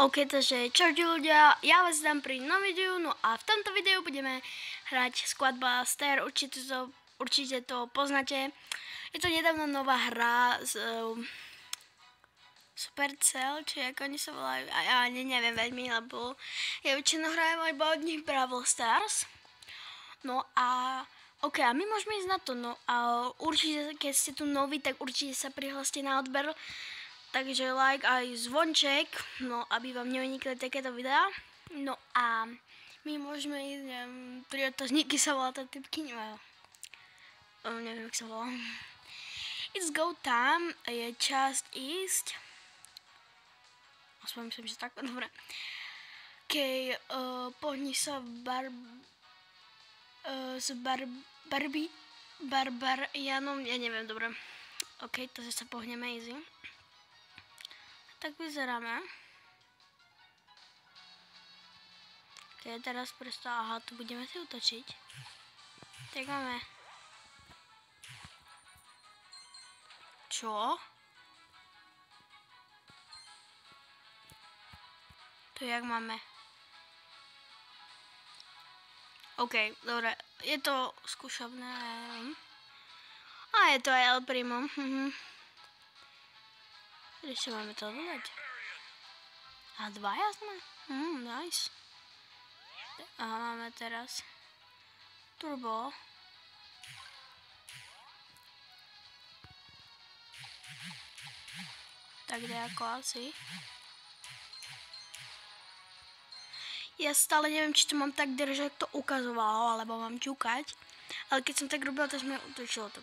OK, takže čaute ľudia, ja vás dám pri novom videu, no a v tomto videu budeme hrať Squad Buster, určite to poznáte. Je to nedávno nová hra z Supercell, či ako oni sa volajú, a ja neviem veľmi, lebo ja väčšinou hrajem iba od nich Brawl Stars. No a OK, a my môžeme ísť na to, no a určite, keď ste tu noví, tak určite sa prihláste na odber. Takže like aj zvonček, no aby vám neunikli takéto videá. No a my môžeme ísť, neviem, 3 otázníky sa volá tá typkyňa. Neviem, jak sa volá. It's go time, je čas ísť. Aspoň myslím, že tak, dobre. OK, pohni sa s Barbarianom, ja neviem, dobre. OK, takže sa pohneme easy. Tak vyzeráme. Ok, teraz prosto, aha, tu budeme si útočiť. Tak máme. Čo? To jak máme? OK, dobre, je to skúšobné. A je to aj El Primo. Ešte máme to dodať. A dvaja sme? Nice. A máme teraz Turbo. Tak nejako asi. Ja stále neviem, či to mám tak držať, to ukazovalo, alebo mám ťukať. Ale keď som tak robil, tak sme utočilo to.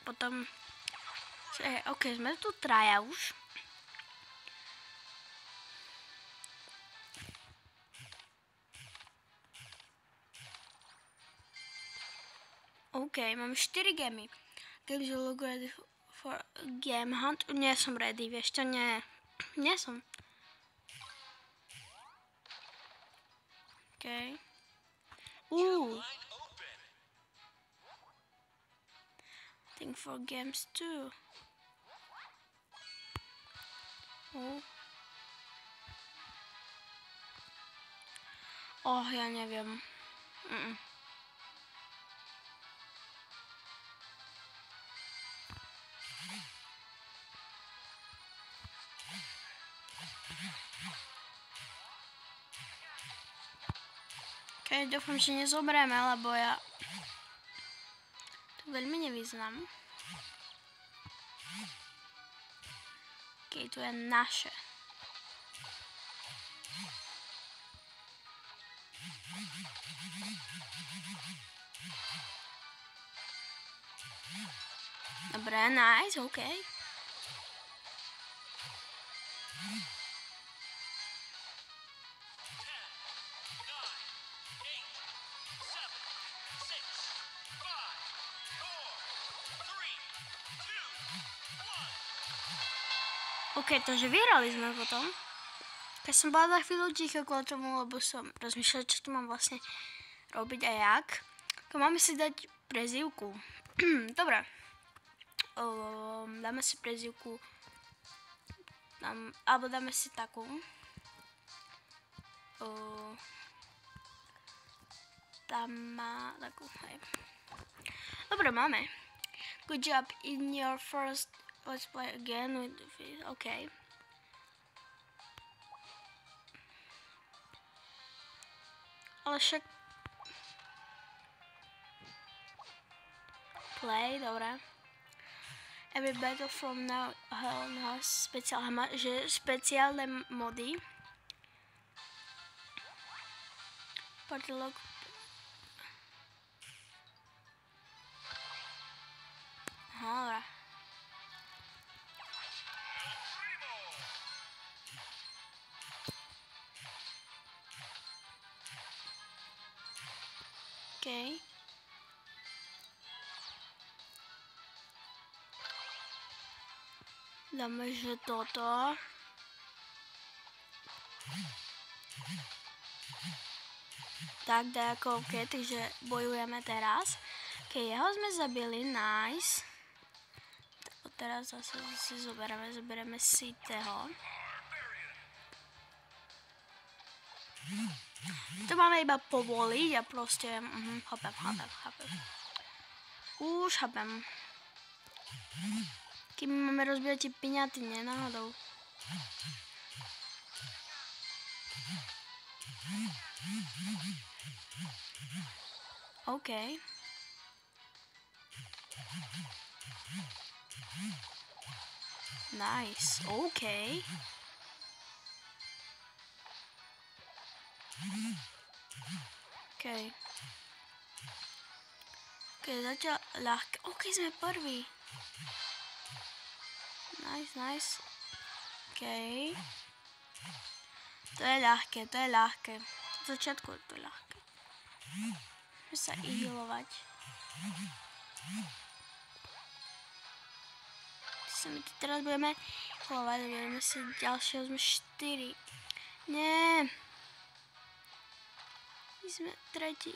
Potom OK, sme tu traja už. OK, mám 4 gemy. Games will look ready for game hunt. Nie som ready, vieš čo, nie. Nie som. OK. Think for games too. Ja neviem. OK, dúfam, že nezoberieme, lebo ja to veľmi nevyznám. OK, to je naše. Dobre, nice, OK. OK, takže vyhrali sme potom. Keď som bola na chvíľu ticho kvôli tomu, lebo som rozmýšľala, čo tu mám vlastne robiť a jak. Máme si dať prezývku. Dobre. Dáme si prezývku. Alebo dáme si takú. Tam má takú, hej. Dobre, máme. Good job in your first. Let's play again with the face. OK. Ale však play, dobré. Every battle from now has speciálne mody. Party log. Dobré. OK. Dáme, že toto. Tak, dajako OK, takže bojujeme teraz. OK, jeho sme zabili, nice. teraz zase si zoberieme si toho. máme iba povoliť a proste, chápem. Už chápem. Kým máme rozbíjať tie piňaty, nie náhodou. OK. Nice, OK. OK. OK, zatiaľ ľahké. OK, sme prví. Nice. OK. To je ľahké. V začiatku to je ľahké. Môžeme sa ihilovať. Teraz budeme ihilovať, budeme si ďalšieho, sme 4. Nie. My sme tretí.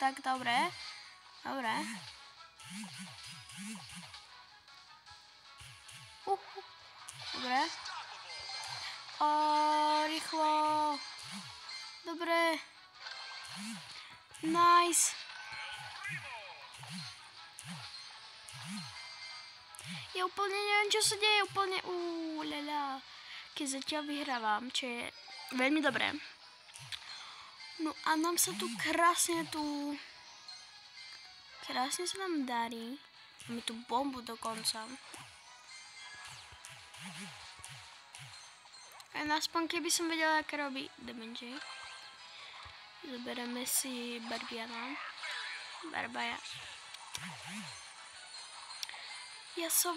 Tak, dobre. Dobre. Rýchlo. Dobre. Nice. Ja úplne neviem, čo sa deje, ľaľa. Keď zatiaľ vyhrávam, čo je veľmi dobré. No a nám sa tu krásne sa nám darí. Máme tu bombu dokonca. A aspoň keby som vedela, aké robí damage. Zoberieme si Barbaja. Ja som...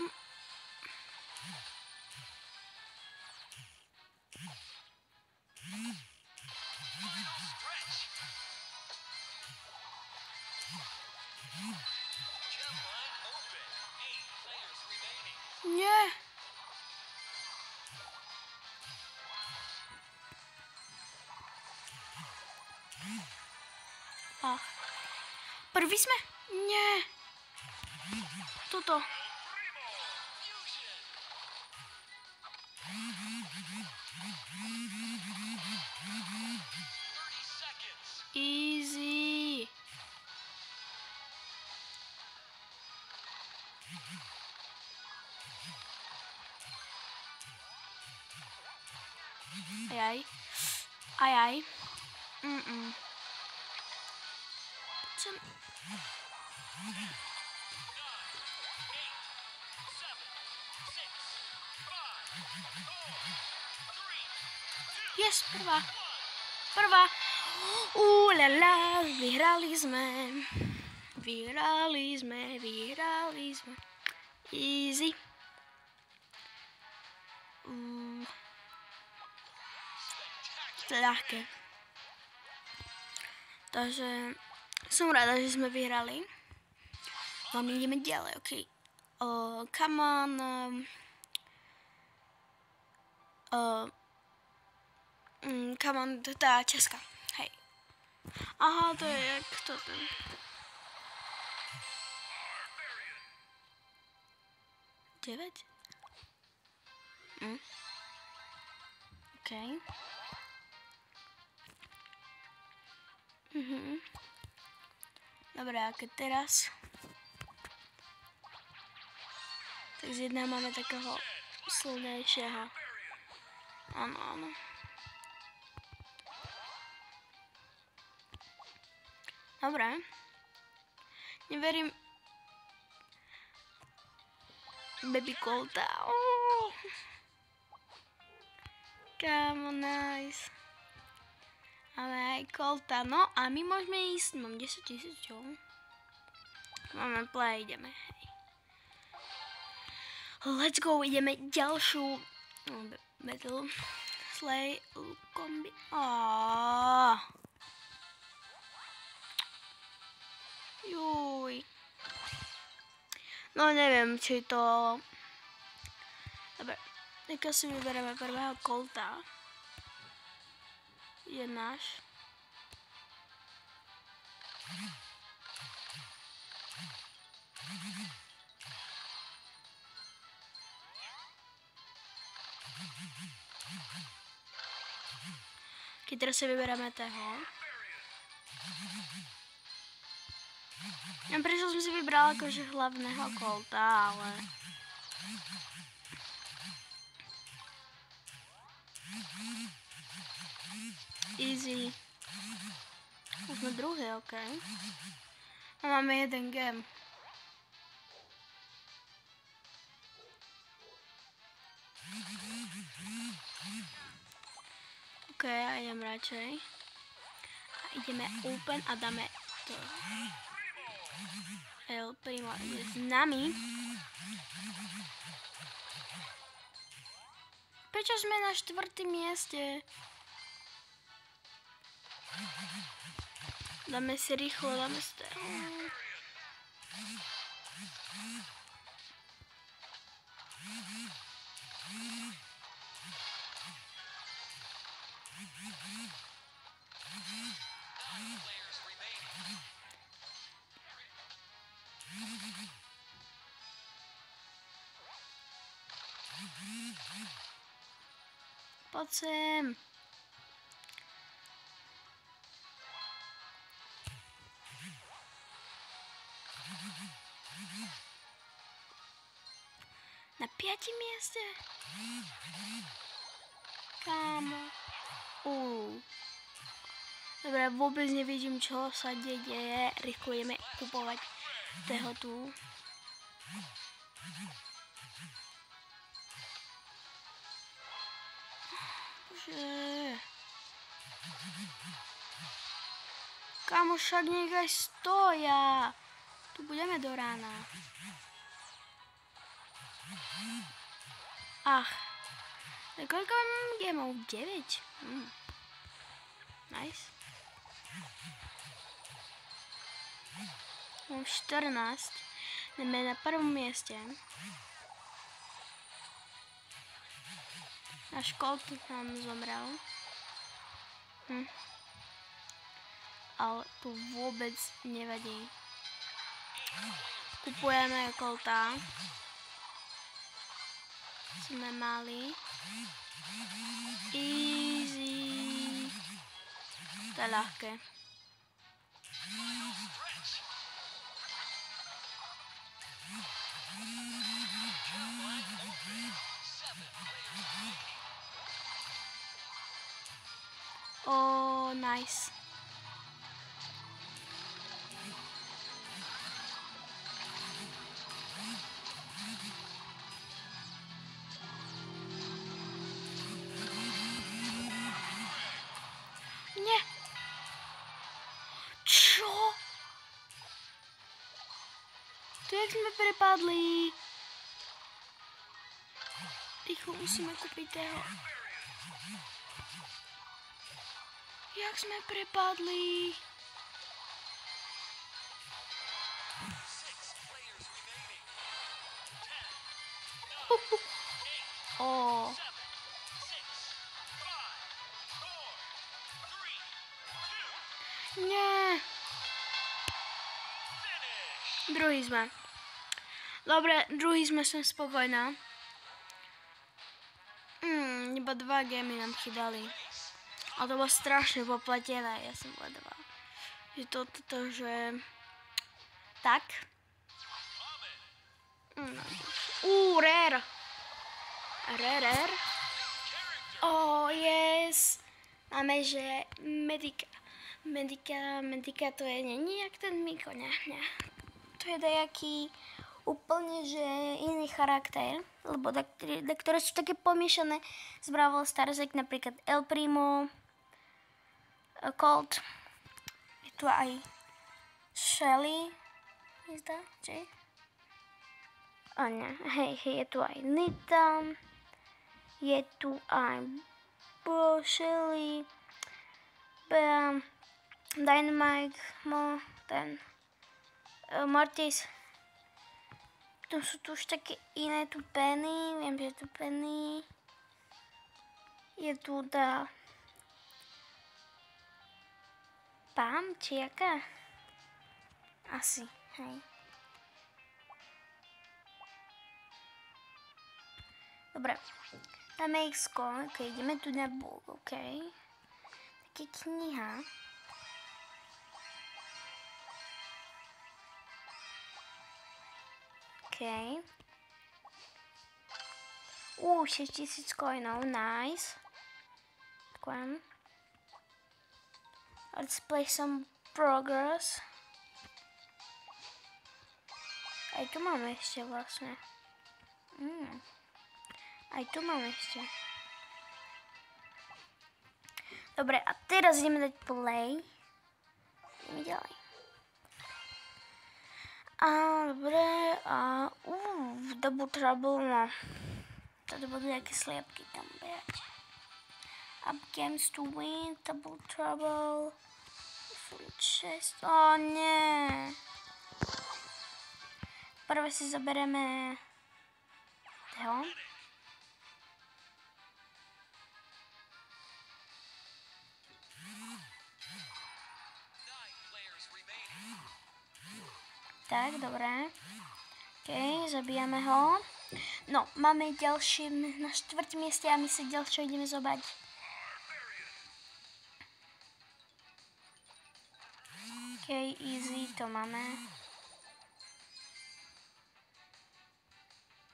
Nie. Prví sme? Nie. Tuto. Easy. Aj. Yes, prvá. Ľaľa, vyhrali sme. Easy. Ľahké. Takže som rada, že sme vyhrali. A my ideme ďalej, OK. Come on. Come on, tá Česka. Hej. Aha, to je jak to ten. Deväť? OK. Dobre, a keď teraz... Tak z jedného máme takého silnejšieho. Áno. Dobre. Neverím. Baby Colta. Come on, nice. Ale aj Colta. No a my môžeme ísť. Mám 10 000. Máme play, ideme. Let's go, ideme ďalšiu battle. Slay kombi. Juj. No neviem, či to... Dobre, tak si vyberieme prvého Colta. Je náš. Teraz si vybereme toho. Ja prečo som si vybrala akože hlavného Colta, ale... Easy. Už sme druhý, ok. A máme jeden game. Ok, ja idem radšej. A ideme open a dáme to. El Primo je s nami. Prečo sme na 4. mieste? Dáme si rýchlo, dáme si to. Poď sem. Na 5. mieste? Kámo. Dobre, vôbec nevidím, čo sa deje. Rýchlo ideme kupovať toho tu. Bože. Kámo, však nechaj stoja. Tu budeme do rána. Ach. Koľko mám gemov? 9? Nice. Mám 14. Ideme na 1. mieste. Náš Colt nám zomrel. Ale to vôbec nevadí. Kupujeme Colta. Sme mali. Easy. To je ľahké. Oh, nice. Nie. Čo? To jak sme prepadli. Rýchlo musíme kúpiť toho. Jak sme prepadli. Nie. Druhý sme. Dobre, druhý sme, som spokojná. Iba 2 gémy nám chýbali. A to bolo strašne popletené, ja som povedala. Že toto, že... Tak. Rare. Rare. Oh, yes. Máme, že Medika to je není jak ten Miko, ne. To je dajaký úplne, že iný charakter, lebo ktoré sú také pomiešané z Brawl Stars, jak napríklad El Primo, Colt, je tu aj Shelly, nezdá, či? O ne, hej, je tu aj Nita, je tu aj Shelly, Bea, Dynamite, ten Mortis. Potom sú tu už také iné, tu Penny, viem, že je tu Penny. Je tu Pam, či jaká? Asi, hej. Dobre. Dáme X-ko. Ok, ideme tu na book, ok. Tak je kniha. Ok. 6000 coinov, nice. Ďakujem. Let's play some progress. Aj tu máme ešte vlastne. Aj tu máme ešte. Dobre, a teraz ideme dať play. Ideme ďalej. A dobre, a double trouble, no. Tady budú nejaké sliepky tam behať. Up games to win, double trouble. Full chest, nie. Prvé si zoberieme toho. Tak, dobré. OK, zabijeme ho. No, máme ďalší na 4. mieste a my si ďalšie ideme zobrať. OK, easy, to máme.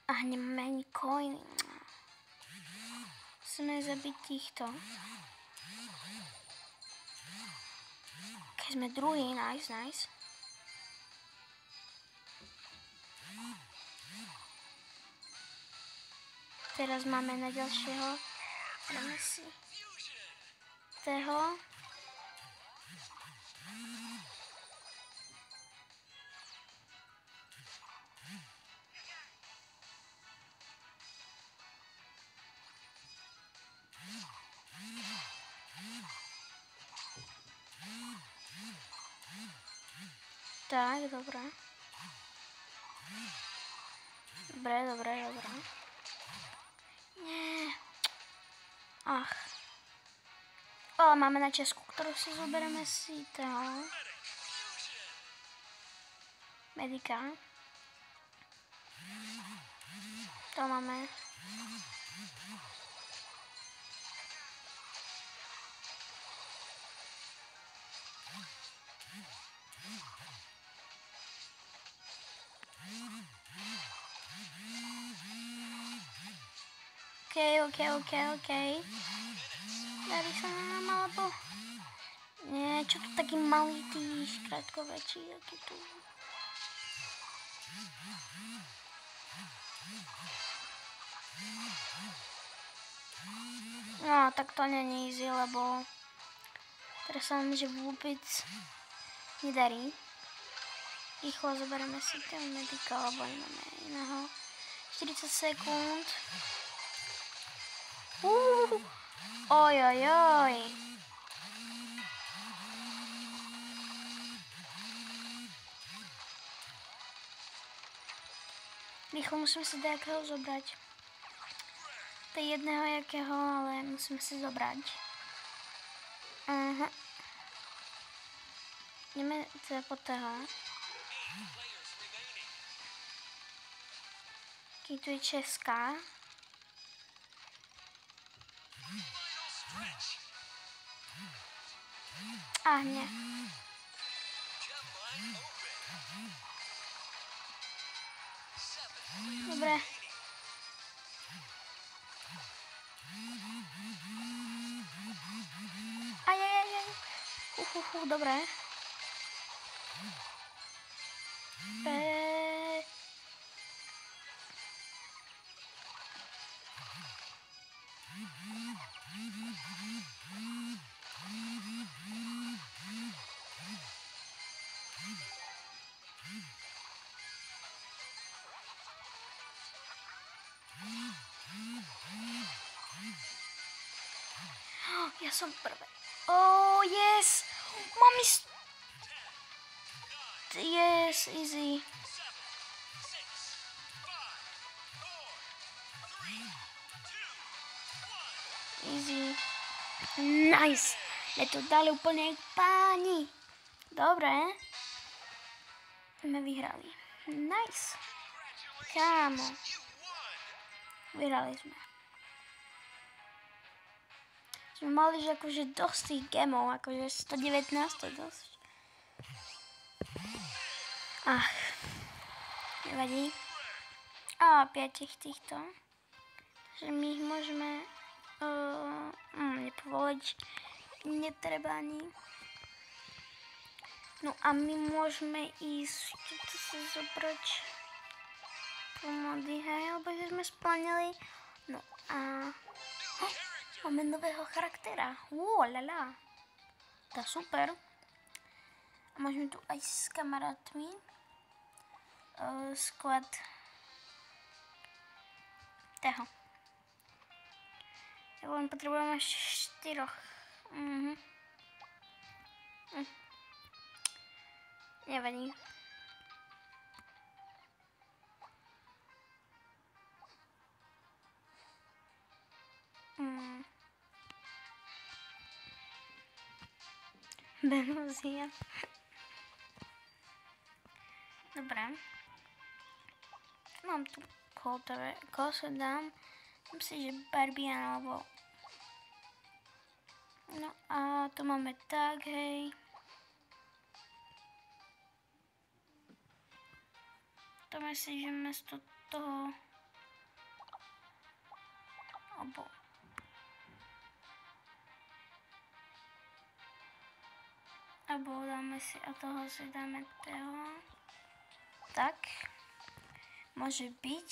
A nemáme ani coiny. Musíme zabiť týchto. Keď sme druhý, nice, nice. Teraz máme na ďalšieho. Dáme si toho. Tak, dobré. Dobre. Nie. Ach. Ale máme na Česku, ktorú si zoberieme si toho. Medika. To máme. OK. Dali sa nám alebo... Nie, čo tu taký malý tí krátkoväčší, aký tu... No, tak to není easy, lebo... Teraz sa nám, že vôbec nedarí. Rýchlo zoberieme si ten medika, lebo nemáme iného. 40 sekúnd. Ojojoj. Rýchlo musíme si nejakého zobrať. To je jedného jakého, ale musíme si zobrať. Aha. Ideme teda po toho. Keď tu je česká. Nie. Dobre. Dobre. Ja som prvé. Oh, yes! Mami... Yes, easy. Easy. Nice! Je to dali úplne jak páni. Dobre. sme vyhrali. Nice. Kámo. Vyhrali sme. Sme mali že akože dosť tých gemov, akože 119 to dosť. Nevadí. 5 týchto. Takže my ich môžeme nepovoliť. Netreba ani. No a my môžeme ísť, toto sa zobrať pomody, hej, lebo sme splnili. No a máme nového charaktera. Lala. To super. A môžeme tu aj s kamarátmi. Squad toho. Ja len potrebujem až 4. Nevadí. Benuzia. Dobre. Mám tu koltové. Koho sa dám? Myslím si, že Barbian alebo... No a tu máme tak, hej. To myslím, že mesto toho... Alebo dáme si, a toho si dáme toho. Tak. Môže byť.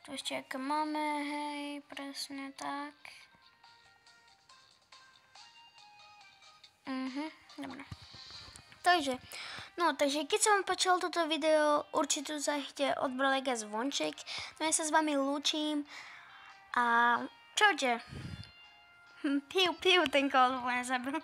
Tu ešte aké máme, hej, presne tak. Dobre. Takže keď sa vám páčilo toto video, určite zahyťte odber like a zvonček. No ja sa s vami lúčim a čaute. Piu, ten kód úplne zabil.